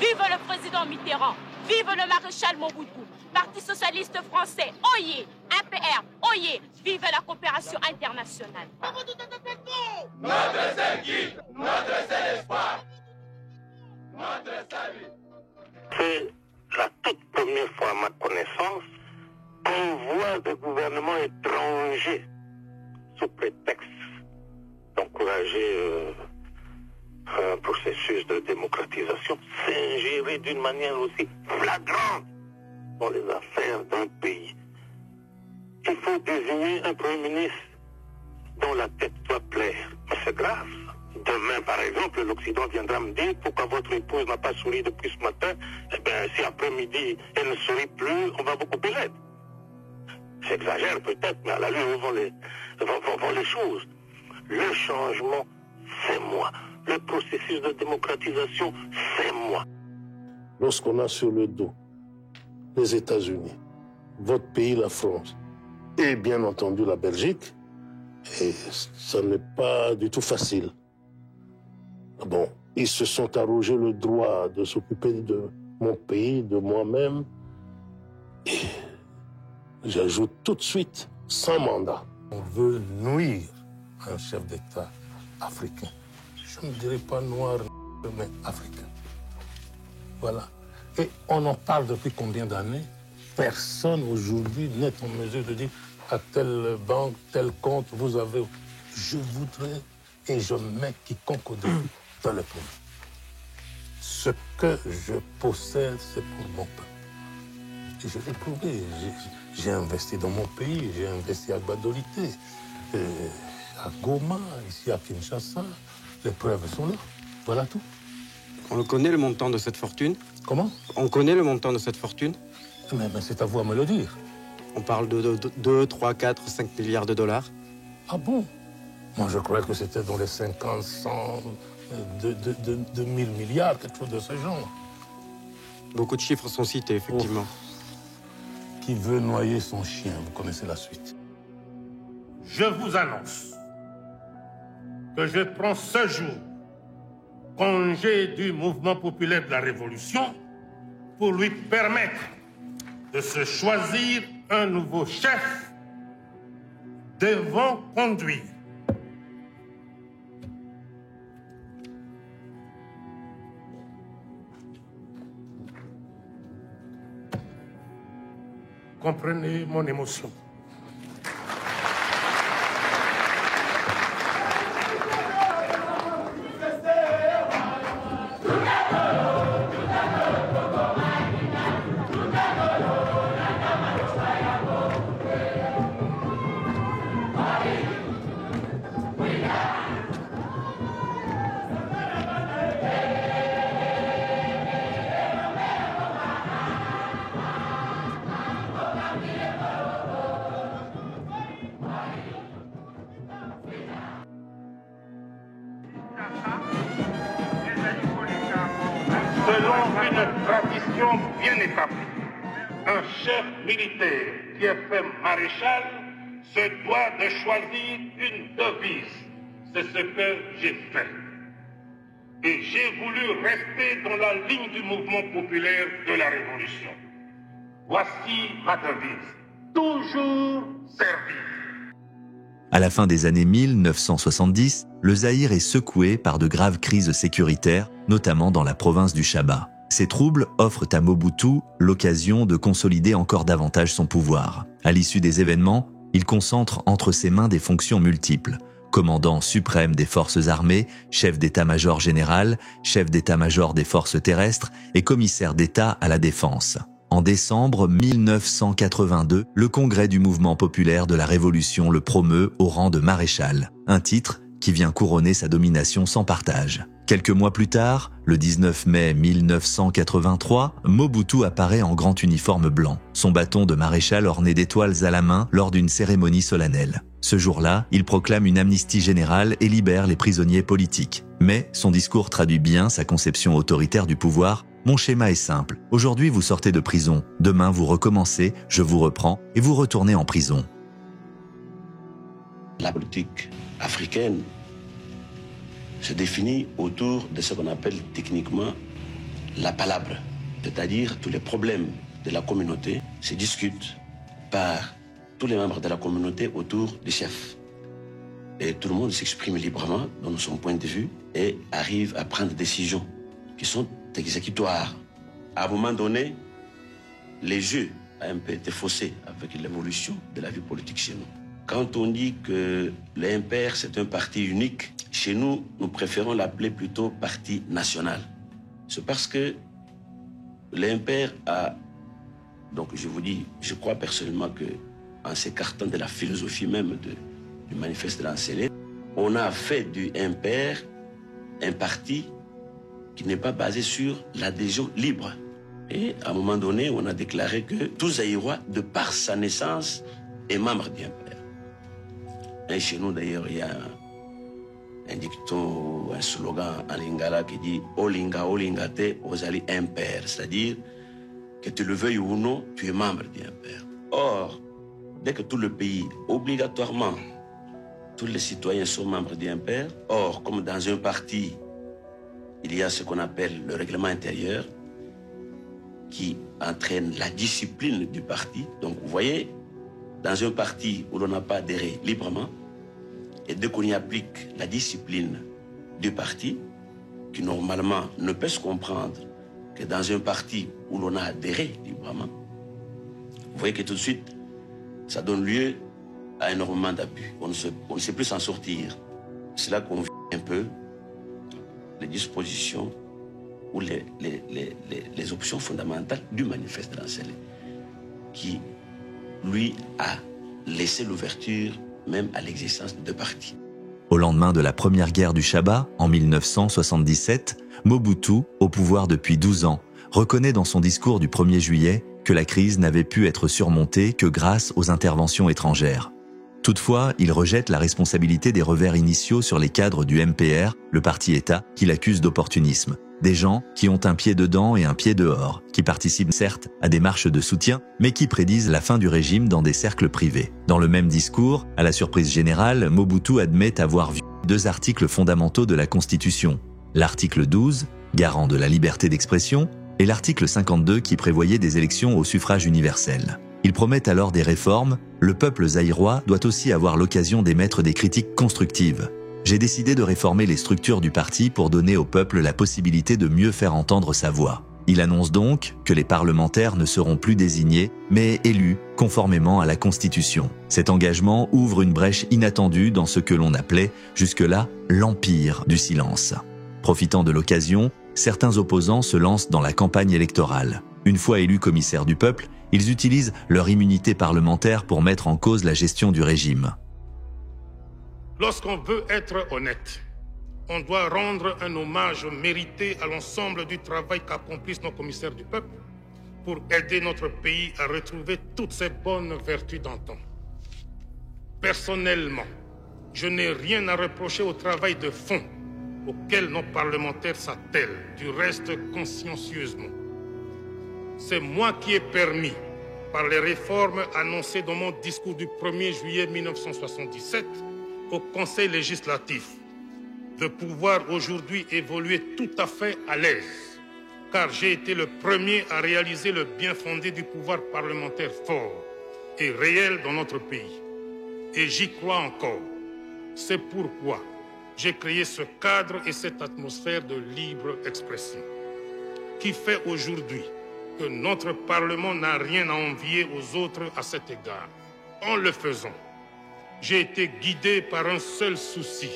Vive le président Mitterrand. Vive le maréchal Mobutu. Parti socialiste français, oyez. APR, oyez. Vive la coopération internationale. Notre seul guide, notre seul espoir, notre salut. C'est la toute première fois à ma connaissance qu'on voit des gouvernements étrangers sous prétexte d'encourager un processus de démocratisation s'ingérer d'une manière aussi flagrante dans les affaires d'un pays. Il faut désigner un Premier ministre dont la tête doit plaire. Mais c'est grave. Demain, par exemple, l'Occident viendra me dire pourquoi votre épouse n'a pas souri depuis ce matin. Eh bien, si après-midi, elle ne sourit plus, on va vous couper l'aide. J'exagère peut-être, mais à la lueur vont les choses. Le changement, c'est moi. Le processus de démocratisation, c'est moi. Lorsqu'on a sur le dos les États-Unis, votre pays, la France, et bien entendu la Belgique, et ça n'est pas du tout facile. Bon, ils se sont arrogés le droit de s'occuper de mon pays, de moi-même. Et j'ajoute tout de suite, sans mandat. On veut nuire un chef d'État africain. Je ne dirais pas noir, mais africain. Voilà. Et on en parle depuis combien d'années? Personne aujourd'hui n'est en mesure de dire à telle banque, tel compte, vous avez... Je voudrais, et je mets quiconque au défi dans le pays. Ce que je possède, c'est pour mon peuple. Et je l'ai prouvé. J'ai investi dans mon pays, j'ai investi à Gbadolité, à Goma, ici à Kinshasa. Les preuves sont là. Voilà tout. On le connaît, le montant de cette fortune? Comment? On connaît le montant de cette fortune? Mais c'est à vous à me le dire. On parle de 2, 3, 4, 5 milliards de dollars. Ah bon? Moi, je croyais que c'était dans les 50, 100, 2000 milliards, quelque chose de ce genre. Beaucoup de chiffres sont cités, effectivement. Ouf. Qui veut noyer son chien? Vous connaissez la suite. Je vous annonce que je prends ce jour congé du mouvement populaire de la Révolution pour lui permettre de se choisir un nouveau chef devant conduire. Comprenez mon émotion. Selon une tradition bien établie, un chef militaire qui est fait maréchal se doit de choisir une devise. C'est ce que j'ai fait. Et j'ai voulu rester dans la ligne du mouvement populaire de la Révolution. Voici ma devise. Toujours servir. À la fin des années 1970, le Zaïre est secoué par de graves crises sécuritaires, notamment dans la province du Chaba. Ces troubles offrent à Mobutu l'occasion de consolider encore davantage son pouvoir. À l'issue des événements, il concentre entre ses mains des fonctions multiples. Commandant suprême des forces armées, chef d'état-major général, chef d'état-major des forces terrestres et commissaire d'État à la défense. En décembre 1982, le congrès du mouvement populaire de la Révolution le promeut au rang de maréchal, un titre qui vient couronner sa domination sans partage. Quelques mois plus tard, le 19 mai 1983, Mobutu apparaît en grand uniforme blanc, son bâton de maréchal orné d'étoiles à la main lors d'une cérémonie solennelle. Ce jour-là, il proclame une amnistie générale et libère les prisonniers politiques. Mais son discours traduit bien sa conception autoritaire du pouvoir. Mon schéma est simple. Aujourd'hui, vous sortez de prison. Demain, vous recommencez, je vous reprends et vous retournez en prison. La politique africaine se définit autour de ce qu'on appelle techniquement la palabre, c'est-à-dire tous les problèmes de la communauté se discutent par tous les membres de la communauté autour du chef. Et tout le monde s'exprime librement dans son point de vue et arrive à prendre des décisions qui sont exécutoires. À un moment donné, les jeux ont un peu été faussés avec l'évolution de la vie politique chez nous. Quand on dit que le MPR c'est un parti unique, chez nous, nous préférons l'appeler plutôt parti national. C'est parce que le MPR a... Donc je vous dis, je crois personnellement qu'en s'écartant de la philosophie même du manifeste de l'Ancélé, on a fait du MPR un parti qui n'est pas basé sur l'adhésion libre. Et à un moment donné, on a déclaré que tout Zaïrois, de par sa naissance, est membre du MPR. Et chez nous, d'ailleurs, il y a un dicton, un slogan en lingala qui dit « Olinga, olingate, ozali MPR », c'est-à-dire que tu le veuilles ou non, tu es membre du MPR. Or, dès que tout le pays, obligatoirement, tous les citoyens sont membres du MPR, or, comme dans un parti, il y a ce qu'on appelle le règlement intérieur qui entraîne la discipline du parti. Donc, vous voyez, dans un parti où l'on n'a pas adhéré librement, et dès qu'on y applique la discipline du parti, qui normalement ne peut se comprendre que dans un parti où l'on a adhéré librement, vous voyez que tout de suite, ça donne lieu à énormément d'abus. On ne sait plus s'en sortir. C'est là qu'on vit un peu les dispositions ou les options fondamentales du manifeste de l'Ancélé, qui, lui, a laissé l'ouverture même à l'existence de deux partis. Au lendemain de la première guerre du Chaba, en 1977, Mobutu, au pouvoir depuis 12 ans, reconnaît dans son discours du 1er juillet que la crise n'avait pu être surmontée que grâce aux interventions étrangères. Toutefois, il rejette la responsabilité des revers initiaux sur les cadres du MPR, le parti-État, qu'il accuse d'opportunisme. Des gens qui ont un pied dedans et un pied dehors, qui participent certes à des marches de soutien, mais qui prédisent la fin du régime dans des cercles privés. Dans le même discours, à la surprise générale, Mobutu admet avoir vu 2 articles fondamentaux de la Constitution. L'article 12, garant de la liberté d'expression, et l'article 52 qui prévoyait des élections au suffrage universel. Il promet alors des réformes. Le peuple zaïrois doit aussi avoir l'occasion d'émettre des critiques constructives. J'ai décidé de réformer les structures du parti pour donner au peuple la possibilité de mieux faire entendre sa voix. Il annonce donc que les parlementaires ne seront plus désignés, mais élus conformément à la Constitution. Cet engagement ouvre une brèche inattendue dans ce que l'on appelait jusque-là l'empire du silence. Profitant de l'occasion, certains opposants se lancent dans la campagne électorale. Une fois élus commissaires du peuple, ils utilisent leur immunité parlementaire pour mettre en cause la gestion du régime. Lorsqu'on veut être honnête, on doit rendre un hommage mérité à l'ensemble du travail qu'accomplissent nos commissaires du peuple pour aider notre pays à retrouver toutes ses bonnes vertus d'antan. Personnellement, je n'ai rien à reprocher au travail de fond auquel nos parlementaires s'attellent, du reste consciencieusement. C'est moi qui ai permis, par les réformes annoncées dans mon discours du 1er juillet 1977 au Conseil législatif, de pouvoir aujourd'hui évoluer tout à fait à l'aise, car j'ai été le premier à réaliser le bien fondé du pouvoir parlementaire fort et réel dans notre pays. Et j'y crois encore. C'est pourquoi j'ai créé ce cadre et cette atmosphère de libre expression, qui fait aujourd'hui que notre Parlement n'a rien à envier aux autres à cet égard. En le faisant, j'ai été guidé par un seul souci,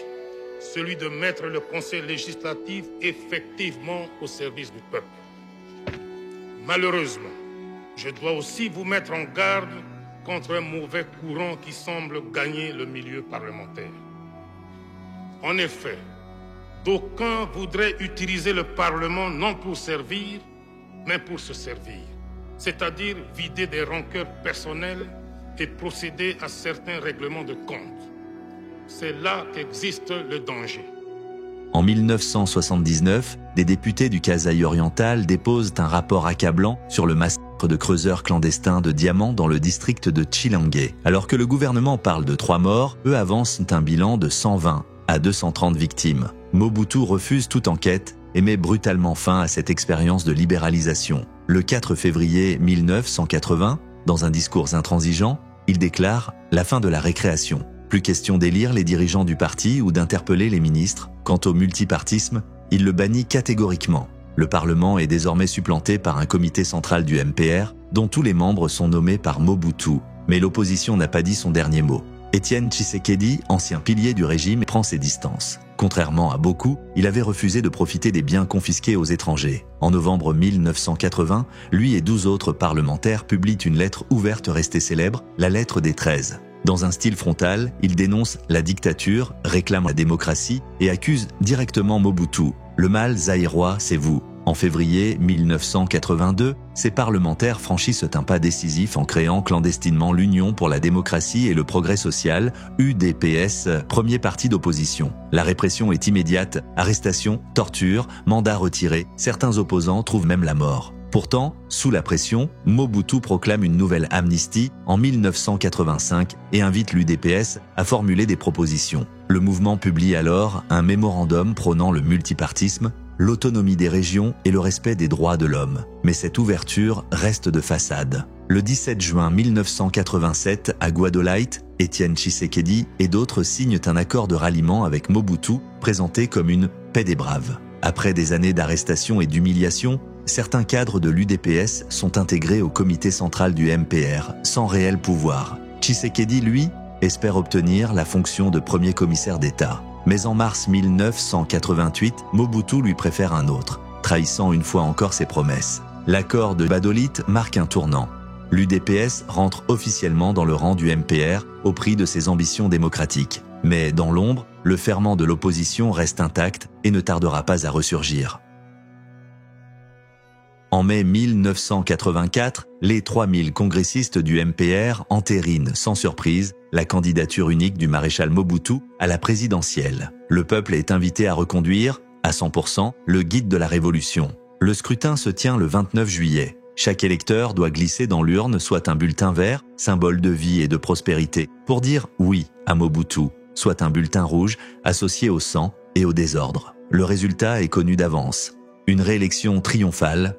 celui de mettre le Conseil législatif effectivement au service du peuple. Malheureusement, je dois aussi vous mettre en garde contre un mauvais courant qui semble gagner le milieu parlementaire. En effet, d'aucuns voudraient utiliser le Parlement non pour servir, mais pour se servir, c'est-à-dire vider des rancœurs personnelles et procéder à certains règlements de compte. C'est là qu'existe le danger. En 1979, des députés du Kasaï oriental déposent un rapport accablant sur le massacre de creuseurs clandestins de diamants dans le district de Tshilangé. Alors que le gouvernement parle de 3 morts, eux avancent un bilan de 120 à 230 victimes. Mobutu refuse toute enquête et met brutalement fin à cette expérience de libéralisation. Le 4 février 1980, dans un discours intransigeant, il déclare la fin de la récréation. Plus question d'élire les dirigeants du parti ou d'interpeller les ministres. Quant au multipartisme, il le bannit catégoriquement. Le Parlement est désormais supplanté par un comité central du MPR, dont tous les membres sont nommés par Mobutu. Mais l'opposition n'a pas dit son dernier mot. Étienne Tshisekedi, ancien pilier du régime, prend ses distances. Contrairement à beaucoup, il avait refusé de profiter des biens confisqués aux étrangers. En novembre 1980, lui et 12 autres parlementaires publient une lettre ouverte restée célèbre, la lettre des 13. Dans un style frontal, il dénonce la dictature, réclame la démocratie et accuse directement Mobutu. Le mal zaïrois, c'est vous. En février 1982, ces parlementaires franchissent un pas décisif en créant clandestinement l'Union pour la démocratie et le progrès social, UDPS, premier parti d'opposition. La répression est immédiate, arrestation, torture, mandat retiré, certains opposants trouvent même la mort. Pourtant, sous la pression, Mobutu proclame une nouvelle amnistie en 1985 et invite l'UDPS à formuler des propositions. Le mouvement publie alors un mémorandum prônant le multipartisme, l'autonomie des régions et le respect des droits de l'homme. Mais cette ouverture reste de façade. Le 17 juin 1987, à Guadolite, Étienne Tshisekedi et d'autres signent un accord de ralliement avec Mobutu, présenté comme une « paix des braves ». Après des années d'arrestation et d'humiliation, certains cadres de l'UDPS sont intégrés au comité central du MPR, sans réel pouvoir. Tshisekedi, lui, espère obtenir la fonction de premier commissaire d'État. Mais en mars 1988, Mobutu lui préfère un autre, trahissant une fois encore ses promesses. L'accord de Guadolite marque un tournant. L'UDPS rentre officiellement dans le rang du MPR au prix de ses ambitions démocratiques. Mais dans l'ombre, le ferment de l'opposition reste intact et ne tardera pas à ressurgir. En mai 1984, les 3000 congressistes du MPR entérinent sans surprise la candidature unique du maréchal Mobutu à la présidentielle. Le peuple est invité à reconduire, à 100%, le guide de la révolution. Le scrutin se tient le 29 juillet. Chaque électeur doit glisser dans l'urne soit un bulletin vert, symbole de vie et de prospérité, pour dire oui à Mobutu, soit un bulletin rouge associé au sang et au désordre. Le résultat est connu d'avance. Une réélection triomphale.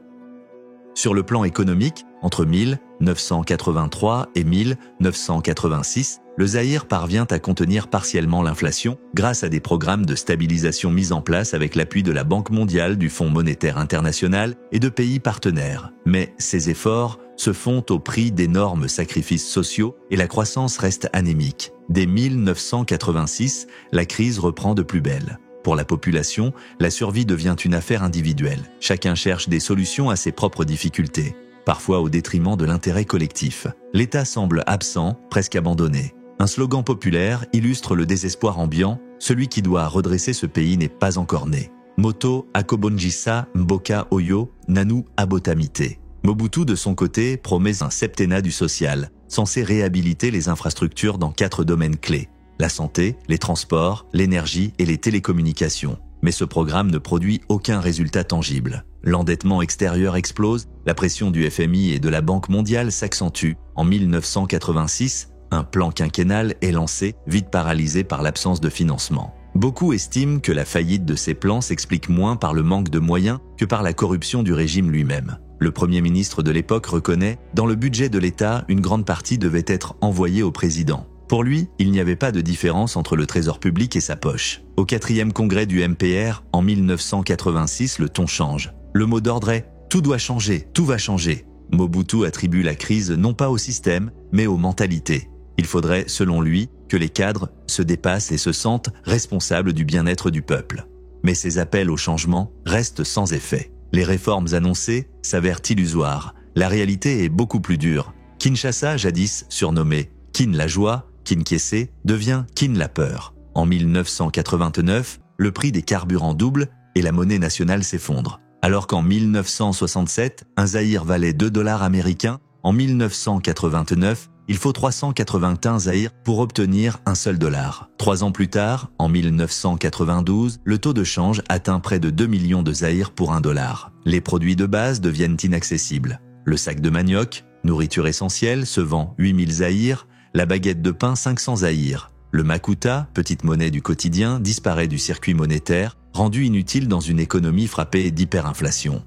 Sur le plan économique, entre 1983 et 1986, le Zaïre parvient à contenir partiellement l'inflation grâce à des programmes de stabilisation mis en place avec l'appui de la Banque mondiale, du Fonds monétaire international et de pays partenaires. Mais ces efforts se font au prix d'énormes sacrifices sociaux et la croissance reste anémique. Dès 1986, la crise reprend de plus belle. Pour la population, la survie devient une affaire individuelle. Chacun cherche des solutions à ses propres difficultés, parfois au détriment de l'intérêt collectif. L'État semble absent, presque abandonné. Un slogan populaire illustre le désespoir ambiant, celui qui doit redresser ce pays n'est pas encore né. Moto Akobonjisa Mboka Oyo Nanu Abotamite. Mobutu, de son côté, promet un septennat du social, censé réhabiliter les infrastructures dans 4 domaines clés. La santé, les transports, l'énergie et les télécommunications. Mais ce programme ne produit aucun résultat tangible. L'endettement extérieur explose, la pression du FMI et de la Banque mondiale s'accentue. En 1986, un plan quinquennal est lancé, vite paralysé par l'absence de financement. Beaucoup estiment que la faillite de ces plans s'explique moins par le manque de moyens que par la corruption du régime lui-même. Le Premier ministre de l'époque reconnaît, dans le budget de l'État, une grande partie devait être envoyée au président. Pour lui, il n'y avait pas de différence entre le trésor public et sa poche. Au 4e congrès du MPR, en 1986, le ton change. Le mot d'ordre est « tout doit changer, tout va changer ». Mobutu attribue la crise non pas au système, mais aux mentalités. Il faudrait, selon lui, que les cadres se dépassent et se sentent responsables du bien-être du peuple. Mais ces appels au changement restent sans effet. Les réformes annoncées s'avèrent illusoires. La réalité est beaucoup plus dure. Kinshasa, jadis surnommé Kin la joie, Kinshasa devient Kin la peur. En 1989, le prix des carburants double et la monnaie nationale s'effondre. Alors qu'en 1967, un Zaïre valait 2 $ américains, en 1989, il faut 381 Zaïres pour obtenir un seul dollar. 3 ans plus tard, en 1992, le taux de change atteint près de 2 millions de Zaïres pour $1. Les produits de base deviennent inaccessibles. Le sac de manioc, nourriture essentielle, se vend 8000 Zaïres, la baguette de pain 500 Zaïres. Le makuta, petite monnaie du quotidien, disparaît du circuit monétaire rendu inutile dans une économie frappée d'hyperinflation.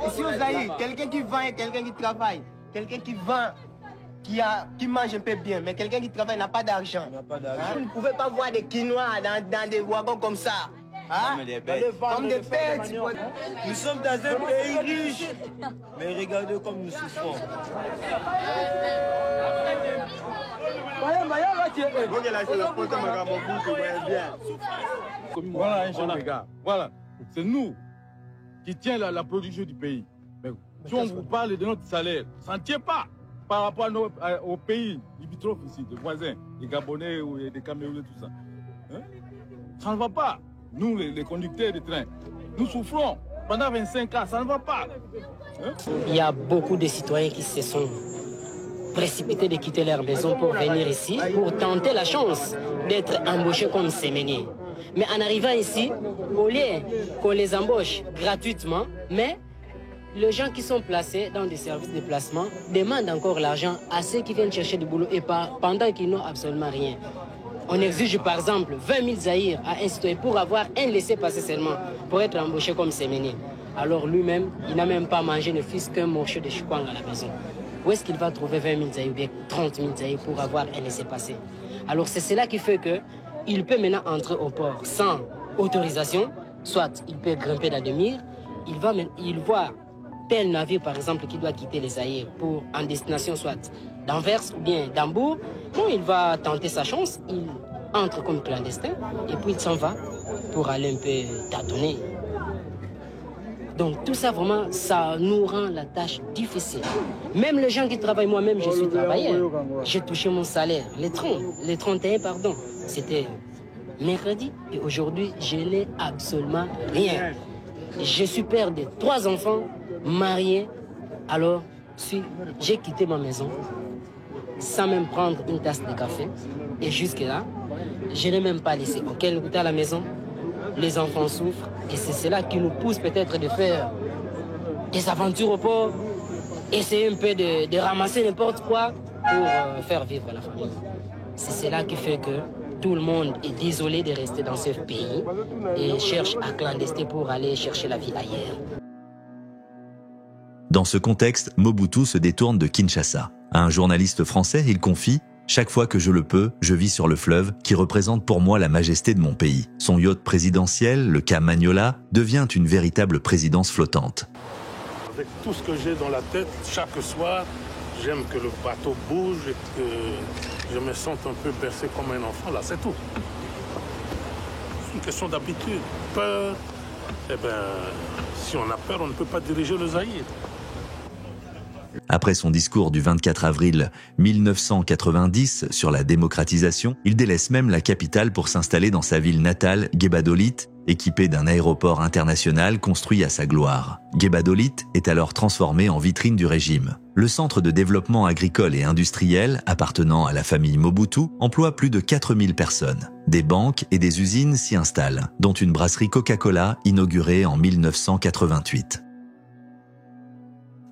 Ici au Zaïre, quelqu'un qui vend et quelqu'un qui travaille. Quelqu'un qui vend, qui mange un peu bien, mais quelqu'un qui travaille n'a pas d'argent. Vous ne pouvez pas voir des Quinois dans des wagons comme ça. Hein? Comme des bêtes. Nous sommes dans un pays riche, mais regardez comme nous souffrons. Voilà, c'est nous qui tient la production du pays. Mais si on vous parle de notre salaire, ça ne tient pas par rapport aux pays limitrophes ici, des voisins, des Gabonais ou des Camerounais, tout ça. Hein? Ça ne va pas. Nous, les conducteurs de train, nous souffrons. Pendant 25 ans, ça ne va pas. Hein? Il y a beaucoup de citoyens qui se sont précipités de quitter leur maison pour venir ici, pour tenter la chance d'être embauchés comme séméniers. Mais en arrivant ici, au lieu qu'on les embauche gratuitement, mais les gens qui sont placés dans des services de placement demandent encore l'argent à ceux qui viennent chercher du boulot et pas pendant qu'ils n'ont absolument rien. On exige par exemple 20 000 zaïrs à un citoyen pour avoir un laissez-passer seulement, pour être embauché comme séménier. Alors lui-même, il n'a même pas mangé ne fût-ce qu'un morceau de choukwang à la maison. Où est-ce qu'il va trouver 20 000 zaïrs ou bien 30 000 zaïrs pour avoir un laissez-passer? Alors c'est cela qui fait qu'il peut maintenant entrer au port sans autorisation, soit il peut grimper d'Ademir, il voit tel navire par exemple qui doit quitter les Zaïre pour en destination soit d'Anvers ou bien d'Hambourg. Bon, il va tenter sa chance, il entre comme clandestin et puis il s'en va pour aller un peu tâtonner. Donc tout ça vraiment, ça nous rend la tâche difficile. Même les gens qui travaillent, moi-même je suis travailleur, j'ai touché mon salaire, les 31 pardon, c'était mercredi et aujourd'hui je n'ai absolument rien. Je suis père de 3 enfants, marié, alors j'ai quitté ma maison sans même prendre une tasse de café. Et jusque-là, je n'ai même pas laissé aucun goûter à la maison. Les enfants souffrent et c'est cela qui nous pousse peut-être de faire des aventures au port, essayer un peu de ramasser n'importe quoi pour faire vivre la famille. C'est cela qui fait que tout le monde est désolé de rester dans ce pays et cherche à clandester pour aller chercher la vie ailleurs. Dans ce contexte, Mobutu se détourne de Kinshasa. À un journaliste français, il confie « Chaque fois que je le peux, je vis sur le fleuve qui représente pour moi la majesté de mon pays. Son yacht présidentiel, le Cap Magnola, devient une véritable présidence flottante. » Avec tout ce que j'ai dans la tête, chaque soir, j'aime que le bateau bouge et que je me sente un peu bercé comme un enfant, là, c'est tout. C'est une question d'habitude. Peur, eh bien, si on a peur, on ne peut pas diriger le Zaïre. Après son discours du 24 avril 1990 sur la démocratisation, il délaisse même la capitale pour s'installer dans sa ville natale, Guébadolit, équipée d'un aéroport international construit à sa gloire. Guébadolit est alors transformé en vitrine du régime. Le centre de développement agricole et industriel, appartenant à la famille Mobutu, emploie plus de 4000 personnes. Des banques et des usines s'y installent, dont une brasserie Coca-Cola inaugurée en 1988.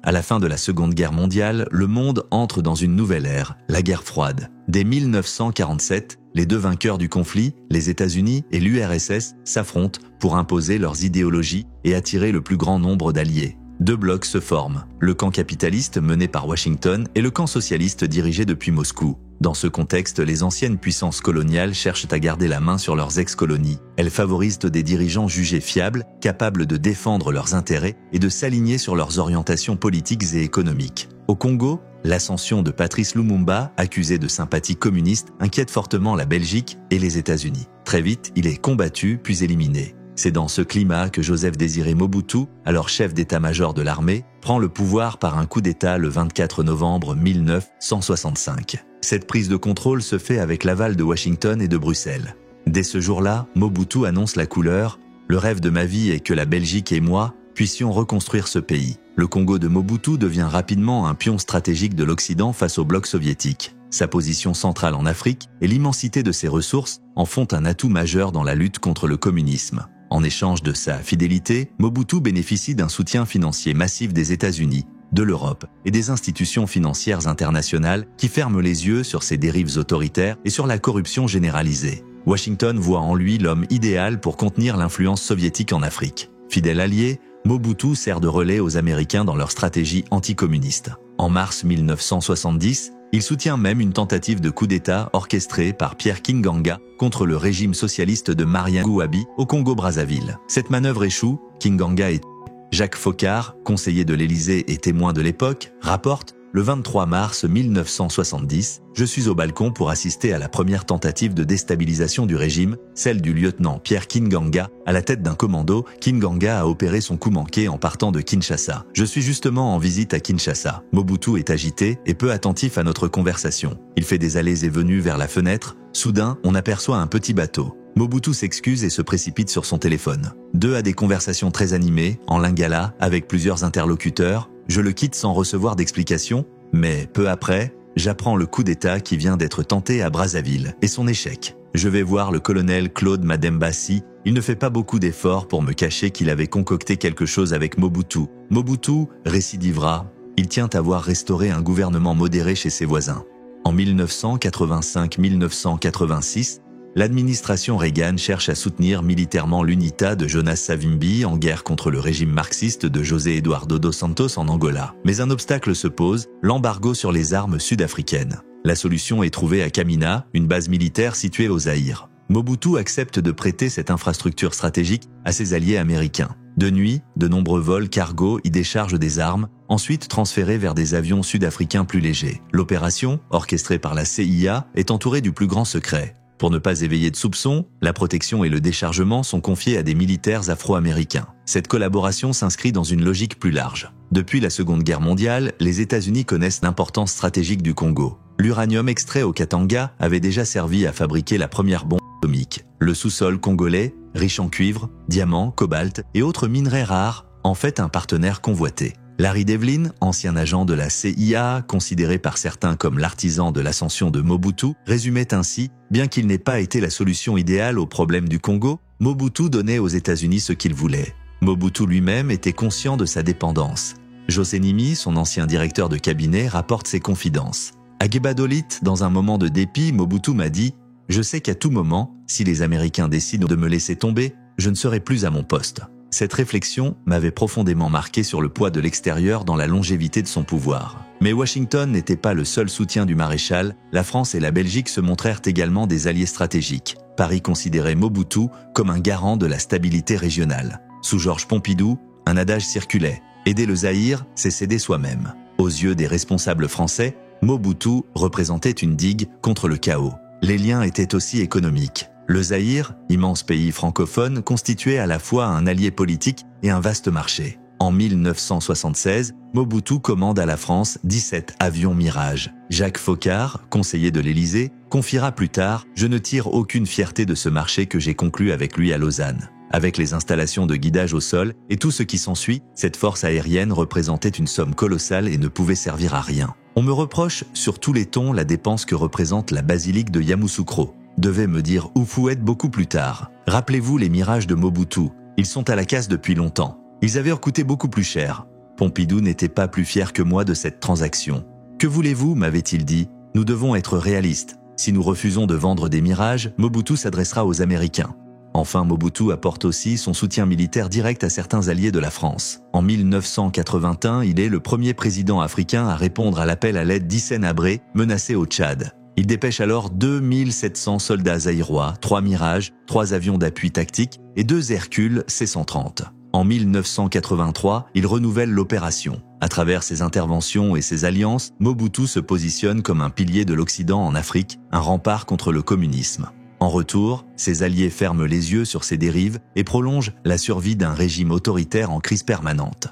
À la fin de la Seconde Guerre mondiale, le monde entre dans une nouvelle ère, la guerre froide. Dès 1947, les deux vainqueurs du conflit, les États-Unis et l'URSS, s'affrontent pour imposer leurs idéologies et attirer le plus grand nombre d'alliés. Deux blocs se forment, le camp capitaliste mené par Washington et le camp socialiste dirigé depuis Moscou. Dans ce contexte, les anciennes puissances coloniales cherchent à garder la main sur leurs ex-colonies. Elles favorisent des dirigeants jugés fiables, capables de défendre leurs intérêts et de s'aligner sur leurs orientations politiques et économiques. Au Congo, l'ascension de Patrice Lumumba, accusé de sympathie communiste, inquiète fortement la Belgique et les États-Unis. Très vite, il est combattu puis éliminé. C'est dans ce climat que Joseph Désiré Mobutu, alors chef d'état-major de l'armée, prend le pouvoir par un coup d'État le 24 novembre 1965. Cette prise de contrôle se fait avec l'aval de Washington et de Bruxelles. Dès ce jour-là, Mobutu annonce la couleur « Le rêve de ma vie est que la Belgique et moi puissions reconstruire ce pays ». Le Congo de Mobutu devient rapidement un pion stratégique de l'Occident face au bloc soviétique. Sa position centrale en Afrique et l'immensité de ses ressources en font un atout majeur dans la lutte contre le communisme. En échange de sa fidélité, Mobutu bénéficie d'un soutien financier massif des États-Unis, de l'Europe et des institutions financières internationales qui ferment les yeux sur ses dérives autoritaires et sur la corruption généralisée. Washington voit en lui l'homme idéal pour contenir l'influence soviétique en Afrique. Fidèle allié, Mobutu sert de relais aux Américains dans leur stratégie anticommuniste. En mars 1970, il soutient même une tentative de coup d'État orchestrée par Pierre Kinganga contre le régime socialiste de Marien Gouabi au Congo-Brazzaville. Cette manœuvre échoue, Kinganga est... Jacques Foccart, conseiller de l'Élysée et témoin de l'époque, rapporte « Le 23 mars 1970, je suis au balcon pour assister à la première tentative de déstabilisation du régime, celle du lieutenant Pierre Kinganga. À la tête d'un commando, Kinganga a opéré son coup manqué en partant de Kinshasa. Je suis justement en visite à Kinshasa. Mobutu est agité et peu attentif à notre conversation. Il fait des allées et venues vers la fenêtre. Soudain, on aperçoit un petit bateau. Mobutu s'excuse et se précipite sur son téléphone. Deux a des conversations très animées, en lingala, avec plusieurs interlocuteurs. Je le quitte sans recevoir d'explication, mais peu après, j'apprends le coup d'État qui vient d'être tenté à Brazzaville et son échec. Je vais voir le colonel Claude Madembassi. Il ne fait pas beaucoup d'efforts pour me cacher qu'il avait concocté quelque chose avec Mobutu. Mobutu récidivera. Il tient à voir restaurer un gouvernement modéré chez ses voisins. En 1985-1986, l'administration Reagan cherche à soutenir militairement l'UNITA de Jonas Savimbi en guerre contre le régime marxiste de José Eduardo dos Santos en Angola. Mais un obstacle se pose, l'embargo sur les armes sud-africaines. La solution est trouvée à Kamina, une base militaire située au Zaïre. Mobutu accepte de prêter cette infrastructure stratégique à ses alliés américains. De nuit, de nombreux vols cargo y déchargent des armes, ensuite transférés vers des avions sud-africains plus légers. L'opération, orchestrée par la CIA, est entourée du plus grand secret. Pour ne pas éveiller de soupçons, la protection et le déchargement sont confiés à des militaires afro-américains. Cette collaboration s'inscrit dans une logique plus large. Depuis la Seconde Guerre mondiale, les États-Unis connaissent l'importance stratégique du Congo. L'uranium extrait au Katanga avait déjà servi à fabriquer la première bombe atomique. Le sous-sol congolais, riche en cuivre, diamants, cobalt et autres minerais rares, en fait un partenaire convoité. Larry Devlin, ancien agent de la CIA, considéré par certains comme l'artisan de l'ascension de Mobutu, résumait ainsi « Bien qu'il n'ait pas été la solution idéale au problème du Congo, Mobutu donnait aux États-Unis ce qu'il voulait. Mobutu lui-même était conscient de sa dépendance. » José Nimi, son ancien directeur de cabinet, rapporte ses confidences. À Gebadolit, dans un moment de dépit, Mobutu m'a dit « Je sais qu'à tout moment, si les Américains décident de me laisser tomber, je ne serai plus à mon poste. » Cette réflexion m'avait profondément marqué sur le poids de l'extérieur dans la longévité de son pouvoir. Mais Washington n'était pas le seul soutien du maréchal, la France et la Belgique se montrèrent également des alliés stratégiques. Paris considérait Mobutu comme un garant de la stabilité régionale. Sous Georges Pompidou, un adage circulait « Aider le Zaïre, c'est s'aider soi-même ». Aux yeux des responsables français, Mobutu représentait une digue contre le chaos. Les liens étaient aussi économiques. Le Zaïre, immense pays francophone, constituait à la fois un allié politique et un vaste marché. En 1976, Mobutu commande à la France 17 avions Mirage. Jacques Foccart, conseiller de l'Élysée, confiera plus tard « Je ne tire aucune fierté de ce marché que j'ai conclu avec lui à Lausanne ». Avec les installations de guidage au sol et tout ce qui s'ensuit, cette force aérienne représentait une somme colossale et ne pouvait servir à rien. On me reproche sur tous les tons la dépense que représente la basilique de Yamoussoukro. Devait me dire Oufouette beaucoup plus tard. Rappelez-vous les mirages de Mobutu. Ils sont à la casse depuis longtemps. Ils avaient coûté beaucoup plus cher. Pompidou n'était pas plus fier que moi de cette transaction. Que voulez-vous, m'avait-il dit. Nous devons être réalistes. Si nous refusons de vendre des mirages, Mobutu s'adressera aux Américains. Enfin, Mobutu apporte aussi son soutien militaire direct à certains alliés de la France. En 1981, il est le premier président africain à répondre à l'appel à l'aide d'Hissène Habré, menacé au Tchad. Il dépêche alors 2700 soldats zaïrois, 3 Mirages, 3 avions d'appui tactique et 2 Hercule C-130. En 1983, il renouvelle l'opération. À travers ses interventions et ses alliances, Mobutu se positionne comme un pilier de l'Occident en Afrique, un rempart contre le communisme. En retour, ses alliés ferment les yeux sur ses dérives et prolongent la survie d'un régime autoritaire en crise permanente.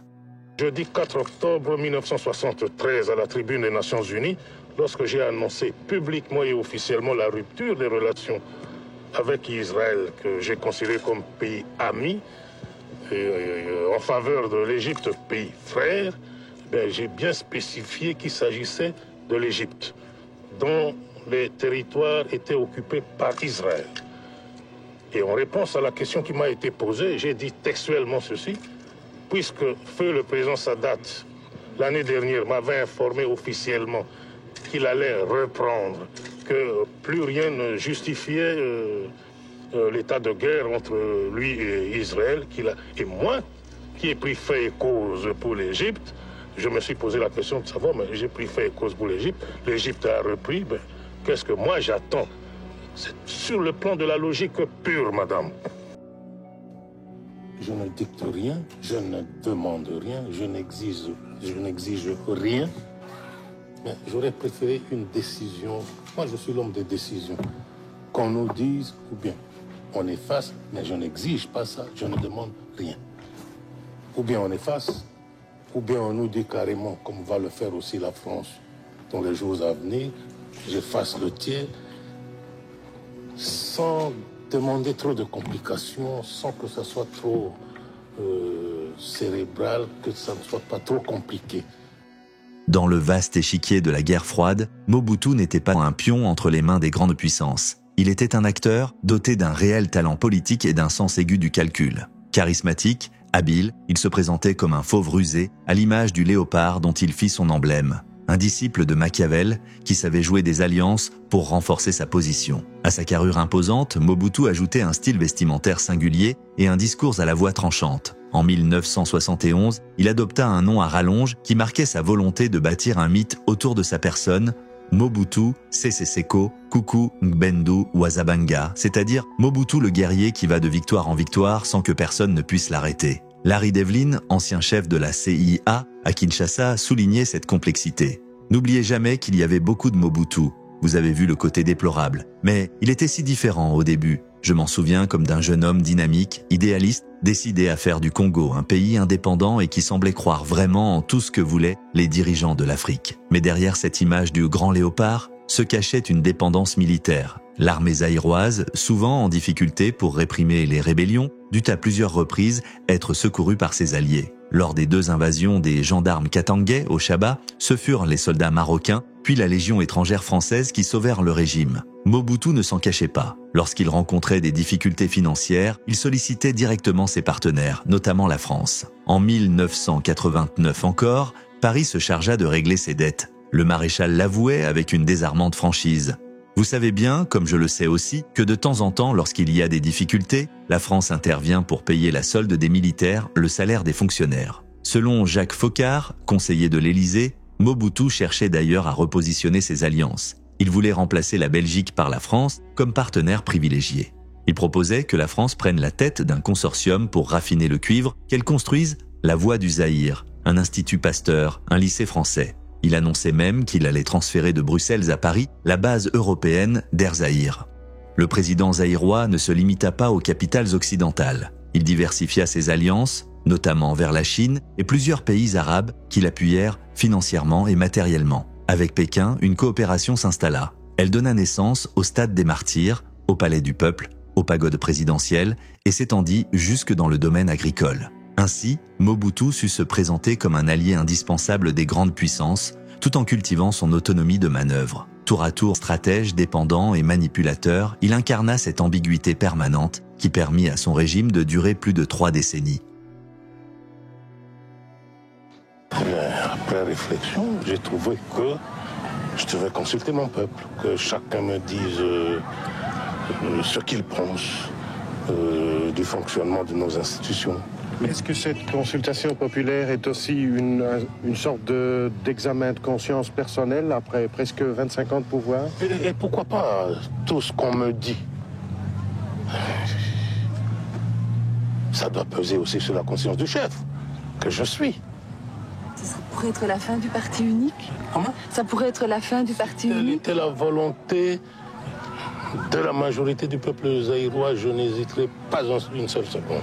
Jeudi 4 octobre 1973, à la tribune des Nations Unies, lorsque j'ai annoncé publiquement et officiellement la rupture des relations avec Israël, que j'ai considéré comme pays ami, en faveur de l'Égypte, pays frère, j'ai bien spécifié qu'il s'agissait de l'Égypte, dont les territoires étaient occupés par Israël. Et en réponse à la question qui m'a été posée, j'ai dit textuellement ceci, puisque feu le président Sadat, l'année dernière, m'avait informé officiellement qu'il allait reprendre que plus rien ne justifiait l'état de guerre entre lui et Israël. Et moi, qui ai pris fait et cause pour l'Égypte, je me suis posé la question de savoir, mais j'ai pris fait et cause pour l'Égypte. L'Égypte a repris, ben, qu'est-ce que moi j'attends? C'est sur le plan de la logique pure, madame. Je ne dicte rien, je ne demande rien, je n'exige rien. Mais j'aurais préféré une décision. Moi, je suis l'homme des décisions. Qu'on nous dise, ou bien on efface, mais je n'exige pas ça, je ne demande rien. Ou bien on efface, ou bien on nous dit carrément, comme va le faire aussi la France dans les jours à venir, j'efface le tir, sans demander trop de complications, sans que ça soit trop cérébral, que ça ne soit pas trop compliqué. Dans le vaste échiquier de la guerre froide, Mobutu n'était pas un pion entre les mains des grandes puissances. Il était un acteur doté d'un réel talent politique et d'un sens aigu du calcul. Charismatique, habile, il se présentait comme un fauve rusé, à l'image du léopard dont il fit son emblème. Un disciple de Machiavel qui savait jouer des alliances pour renforcer sa position. À sa carrure imposante, Mobutu ajoutait un style vestimentaire singulier et un discours à la voix tranchante. En 1971, il adopta un nom à rallonge qui marquait sa volonté de bâtir un mythe autour de sa personne, Mobutu Sese Seko Kuku Ngbendu Wazabanga, c'est-à-dire Mobutu le guerrier qui va de victoire en victoire sans que personne ne puisse l'arrêter. Larry Devlin, ancien chef de la CIA à Kinshasa, soulignait cette complexité. N'oubliez jamais qu'il y avait beaucoup de Mobutu. Vous avez vu le côté déplorable. Mais il était si différent au début. Je m'en souviens comme d'un jeune homme dynamique, idéaliste, décidé à faire du Congo un pays indépendant et qui semblait croire vraiment en tout ce que voulaient les dirigeants de l'Afrique. Mais derrière cette image du grand léopard se cachait une dépendance militaire. L'armée zaïroise, souvent en difficulté pour réprimer les rébellions, dut à plusieurs reprises être secourue par ses alliés. Lors des 2 invasions des gendarmes katangais au Chaba, ce furent les soldats marocains, puis la Légion étrangère française qui sauvèrent le régime. Mobutu ne s'en cachait pas. Lorsqu'il rencontrait des difficultés financières, il sollicitait directement ses partenaires, notamment la France. En 1989 encore, Paris se chargea de régler ses dettes. Le maréchal l'avouait avec une désarmante franchise. Vous savez bien, comme je le sais aussi, que de temps en temps, lorsqu'il y a des difficultés, la France intervient pour payer la solde des militaires, le salaire des fonctionnaires. Selon Jacques Foccart, conseiller de l'Élysée, Mobutu cherchait d'ailleurs à repositionner ses alliances. Il voulait remplacer la Belgique par la France comme partenaire privilégié. Il proposait que la France prenne la tête d'un consortium pour raffiner le cuivre, qu'elle construise la Voie du Zaïre, un institut Pasteur, un lycée français. Il annonçait même qu'il allait transférer de Bruxelles à Paris la base européenne d'Air Zaïre. Le président zaïrois ne se limita pas aux capitales occidentales. Il diversifia ses alliances, notamment vers la Chine et plusieurs pays arabes qui l'appuyèrent financièrement et matériellement. Avec Pékin, une coopération s'installa. Elle donna naissance au Stade des Martyrs, au Palais du Peuple, aux pagodes présidentielles et s'étendit jusque dans le domaine agricole. Ainsi, Mobutu sut se présenter comme un allié indispensable des grandes puissances, tout en cultivant son autonomie de manœuvre. Tour à tour stratège, dépendant et manipulateur, il incarna cette ambiguïté permanente qui permit à son régime de durer plus de 3 décennies. Après réflexion, j'ai trouvé que je devais consulter mon peuple, que chacun me dise ce qu'il pense du fonctionnement de nos institutions. Est-ce que cette consultation populaire est aussi une sorte d'examen de conscience personnelle après presque 25 ans de pouvoir? Et pourquoi pas tout ce qu'on me dit? Ça doit peser aussi sur la conscience du chef, que je suis. Ça pourrait être la fin du parti unique? Comment? Ça pourrait être la fin du parti unique? C'était la volonté de la majorité du peuple zaïrois, je n'hésiterai pas une seule seconde.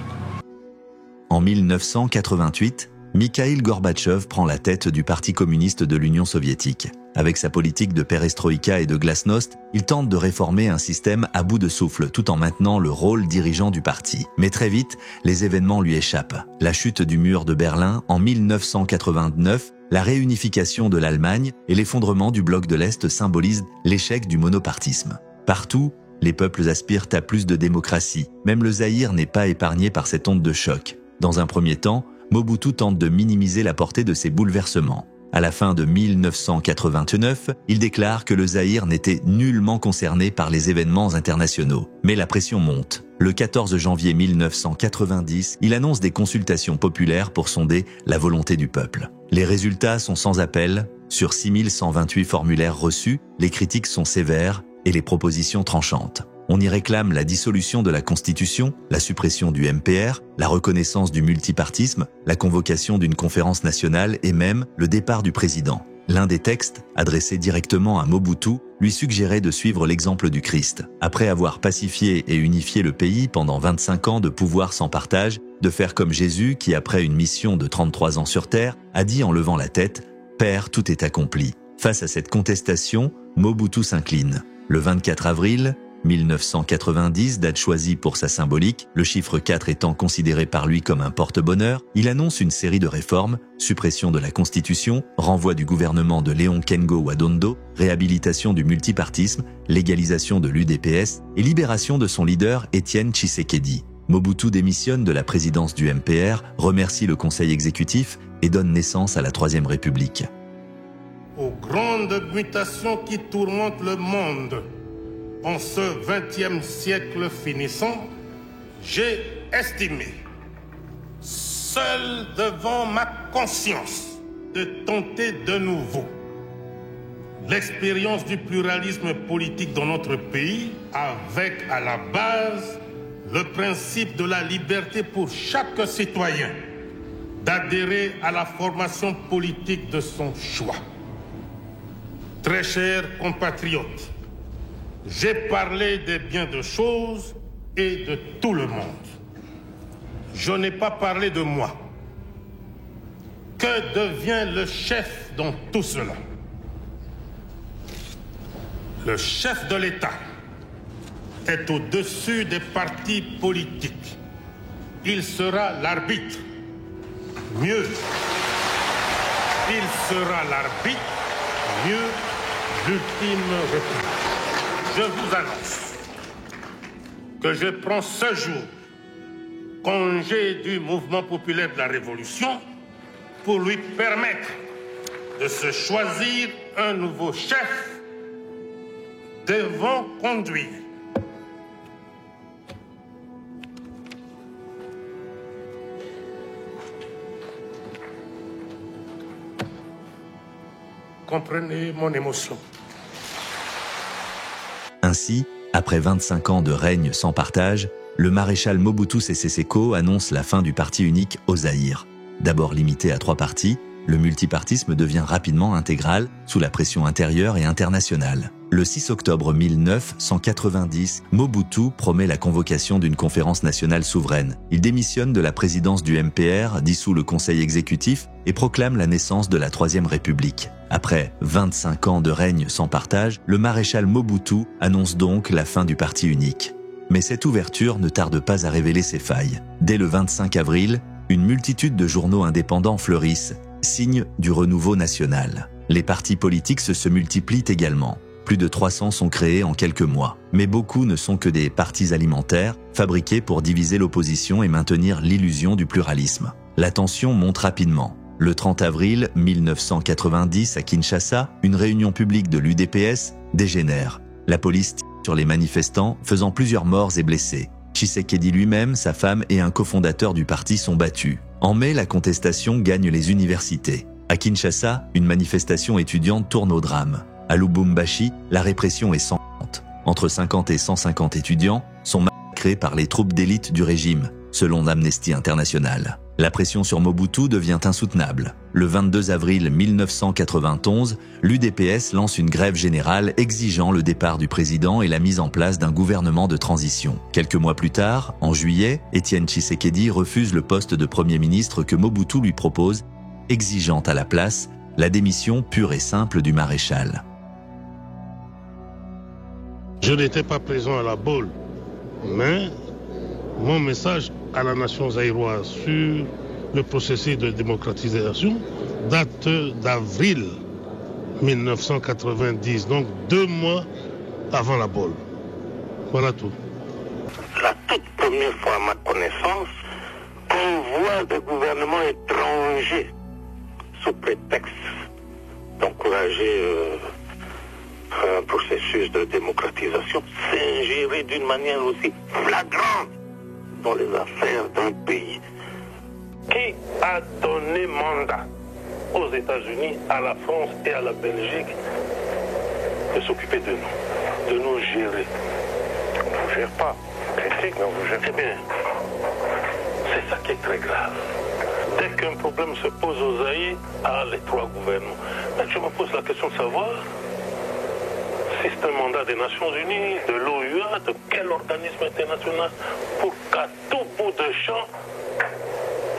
En 1988, Mikhaïl Gorbatchev prend la tête du Parti communiste de l'Union soviétique. Avec sa politique de perestroïka et de glasnost, il tente de réformer un système à bout de souffle tout en maintenant le rôle dirigeant du parti. Mais très vite, les événements lui échappent. La chute du mur de Berlin en 1989, la réunification de l'Allemagne et l'effondrement du bloc de l'Est symbolisent l'échec du monopartisme. Partout, les peuples aspirent à plus de démocratie. Même le Zaïre n'est pas épargné par cette onde de choc. Dans un premier temps, Mobutu tente de minimiser la portée de ces bouleversements. À la fin de 1989, il déclare que le Zaïre n'était nullement concerné par les événements internationaux. Mais la pression monte. Le 14 janvier 1990, il annonce des consultations populaires pour sonder la volonté du peuple. Les résultats sont sans appel. Sur 6128 formulaires reçus, les critiques sont sévères et les propositions tranchantes. On y réclame la dissolution de la Constitution, la suppression du MPR, la reconnaissance du multipartisme, la convocation d'une conférence nationale et même le départ du président. L'un des textes, adressé directement à Mobutu, lui suggérait de suivre l'exemple du Christ. Après avoir pacifié et unifié le pays pendant 25 ans de pouvoir sans partage, de faire comme Jésus qui, après une mission de 33 ans sur terre, a dit en levant la tête « Père, tout est accompli ». Face à cette contestation, Mobutu s'incline. Le 24 avril 1990, date choisie pour sa symbolique, le chiffre 4 étant considéré par lui comme un porte-bonheur, il annonce une série de réformes, suppression de la Constitution, renvoi du gouvernement de Léon Kengo Wadondo, réhabilitation du multipartisme, légalisation de l'UDPS et libération de son leader Étienne Tshisekedi. Mobutu démissionne de la présidence du MPR, remercie le Conseil exécutif et donne naissance à la Troisième République. Aux grandes mutations qui tourmentent le monde, en ce XXe siècle finissant, j'ai estimé, seul devant ma conscience, de tenter de nouveau l'expérience du pluralisme politique dans notre pays, avec à la base le principe de la liberté pour chaque citoyen d'adhérer à la formation politique de son choix. Très chers compatriotes, j'ai parlé des biens de choses et de tout le monde. Je n'ai pas parlé de moi. Que devient le chef dans tout cela? Le chef de l'État est au-dessus des partis politiques. Il sera l'arbitre. Mieux, il sera l'arbitre. Mieux, l'ultime réponse. Je vous annonce que je prends ce jour congé du mouvement populaire de la Révolution pour lui permettre de se choisir un nouveau chef devant conduire. Comprenez mon émotion. Ainsi, après 25 ans de règne sans partage, le maréchal Mobutu Sese Seko annonce la fin du parti unique au Zaïre. D'abord limité à 3 partis, le multipartisme devient rapidement intégral sous la pression intérieure et internationale. Le 6 octobre 1990, Mobutu promet la convocation d'une conférence nationale souveraine. Il démissionne de la présidence du MPR, dissout le Conseil exécutif et proclame la naissance de la Troisième République. Après 25 ans de règne sans partage, le maréchal Mobutu annonce donc la fin du parti unique. Mais cette ouverture ne tarde pas à révéler ses failles. Dès le 25 avril, une multitude de journaux indépendants fleurissent, signe du renouveau national. Les partis politiques se multiplient également. Plus de 300 sont créés en quelques mois. Mais beaucoup ne sont que des partis alimentaires, fabriqués pour diviser l'opposition et maintenir l'illusion du pluralisme. La tension monte rapidement. Le 30 avril 1990, à Kinshasa, une réunion publique de l'UDPS dégénère. La police tire sur les manifestants, faisant plusieurs morts et blessés. Tshisekedi lui-même, sa femme et un cofondateur du parti sont battus. En mai, la contestation gagne les universités. À Kinshasa, une manifestation étudiante tourne au drame. À Lubumbashi, la répression est sanglante. Entre 50 et 150 étudiants sont massacrés par les troupes d'élite du régime, selon Amnesty International. La pression sur Mobutu devient insoutenable. Le 22 avril 1991, l'UDPS lance une grève générale exigeant le départ du président et la mise en place d'un gouvernement de transition. Quelques mois plus tard, en juillet, Étienne Tshisekedi refuse le poste de Premier ministre que Mobutu lui propose, exigeant à la place la démission pure et simple du maréchal. Je n'étais pas présent à la boule, mais mon message à la nation zaïroise sur le processus de démocratisation date d'avril 1990, donc 2 mois avant la boule. Voilà tout. La toute première fois à ma connaissance, on voit des gouvernements étrangers sous prétexte encourager un processus de démocratisation s'ingérer d'une manière aussi flagrante dans les affaires d'un pays. Qui a donné mandat aux États-Unis, à la France et à la Belgique de s'occuper de nous gérer? On ne vous gère pas. Critique, mais on vous gère. Eh bien, c'est ça qui est très grave. Dès qu'un problème se pose aux Zaïre, les trois gouvernements. Mais je me pose la question de savoir si c'est un mandat des Nations Unies, de l'OUA, de quel organisme international, pour qu'à tout bout de champ,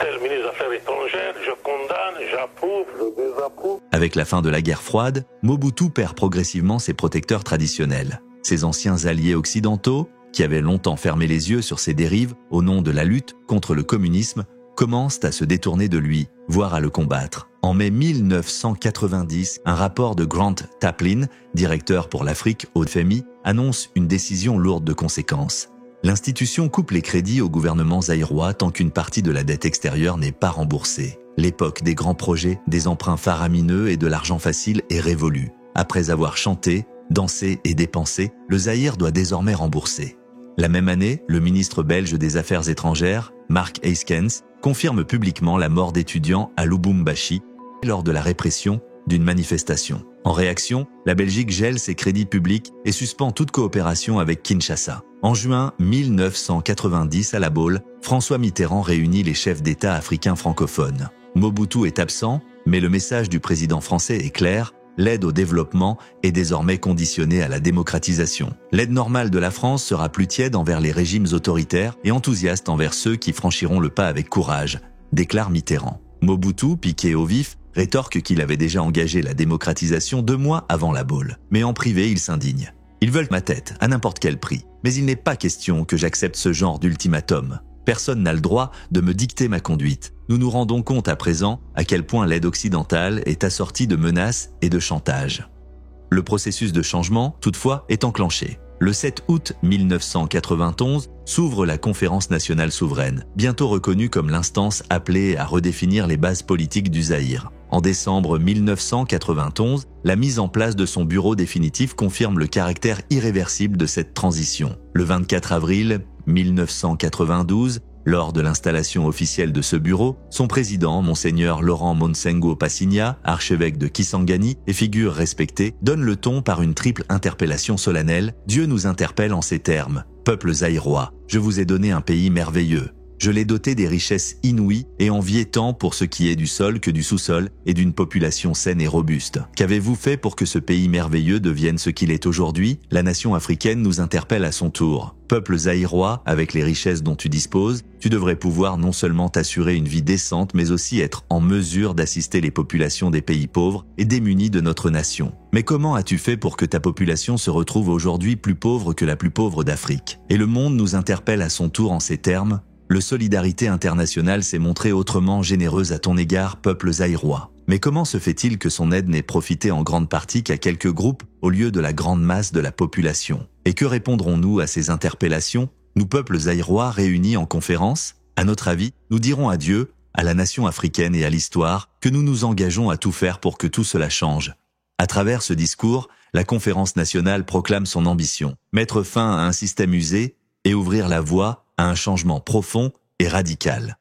tel ministre des Affaires étrangères, je condamne, j'approuve, je désapprouve. Avec la fin de la guerre froide, Mobutu perd progressivement ses protecteurs traditionnels. Ses anciens alliés occidentaux, qui avaient longtemps fermé les yeux sur ses dérives au nom de la lutte contre le communisme, commencent à se détourner de lui, voire à le combattre. En mai 1990, un rapport de Grant Taplin, directeur pour l'Afrique au FMI, annonce une décision lourde de conséquences. L'institution coupe les crédits au gouvernement zaïrois tant qu'une partie de la dette extérieure n'est pas remboursée. L'époque des grands projets, des emprunts faramineux et de l'argent facile est révolue. Après avoir chanté, dansé et dépensé, le Zaïre doit désormais rembourser. La même année, le ministre belge des Affaires étrangères, Mark Eyskens, confirme publiquement la mort d'étudiants à Lubumbashi lors de la répression d'une manifestation. En réaction, la Belgique gèle ses crédits publics et suspend toute coopération avec Kinshasa. En juin 1990, à La Baule, François Mitterrand réunit les chefs d'État africains francophones. Mobutu est absent, mais le message du président français est clair: l'aide au développement est désormais conditionnée à la démocratisation. L'aide normale de la France sera plus tiède envers les régimes autoritaires et enthousiaste envers ceux qui franchiront le pas avec courage, déclare Mitterrand. Mobutu, piqué au vif, rétorque qu'il avait déjà engagé la démocratisation 2 mois avant La Baule. Mais en privé, il s'indigne. Ils veulent ma tête, à n'importe quel prix. Mais il n'est pas question que j'accepte ce genre d'ultimatum. Personne n'a le droit de me dicter ma conduite. Nous nous rendons compte à présent à quel point l'aide occidentale est assortie de menaces et de chantage. Le processus de changement, toutefois, est enclenché. Le 7 août 1991 s'ouvre la Conférence nationale souveraine, bientôt reconnue comme l'instance appelée à redéfinir les bases politiques du Zaïre. En décembre 1991, la mise en place de son bureau définitif confirme le caractère irréversible de cette transition. Le 24 avril 1992, lors de l'installation officielle de ce bureau, son président, Monseigneur Laurent Monsengo Passigna, archevêque de Kisangani et figure respectée, donne le ton par une triple interpellation solennelle. Dieu nous interpelle en ces termes: Peuple zaïrois, je vous ai donné un pays merveilleux. Je l'ai doté des richesses inouïes et envié tant pour ce qui est du sol que du sous-sol et d'une population saine et robuste. Qu'avez-vous fait pour que ce pays merveilleux devienne ce qu'il est aujourd'hui? La nation africaine nous interpelle à son tour. Peuple zaïrois, avec les richesses dont tu disposes, tu devrais pouvoir non seulement t'assurer une vie décente, mais aussi être en mesure d'assister les populations des pays pauvres et démunis de notre nation. Mais comment as-tu fait pour que ta population se retrouve aujourd'hui plus pauvre que la plus pauvre d'Afrique? Et le monde nous interpelle à son tour en ces termes: le Solidarité internationale s'est montrée autrement généreuse à ton égard, peuple zaïrois. Mais comment se fait-il que son aide n'ait profité en grande partie qu'à quelques groupes au lieu de la grande masse de la population? Et que répondrons-nous à ces interpellations, nous peuples zaïrois réunis en conférence? À notre avis, nous dirons adieu à la nation africaine et à l'histoire que nous nous engageons à tout faire pour que tout cela change. À travers ce discours, la conférence nationale proclame son ambition: mettre fin à un système usé et ouvrir la voie à un changement profond et radical.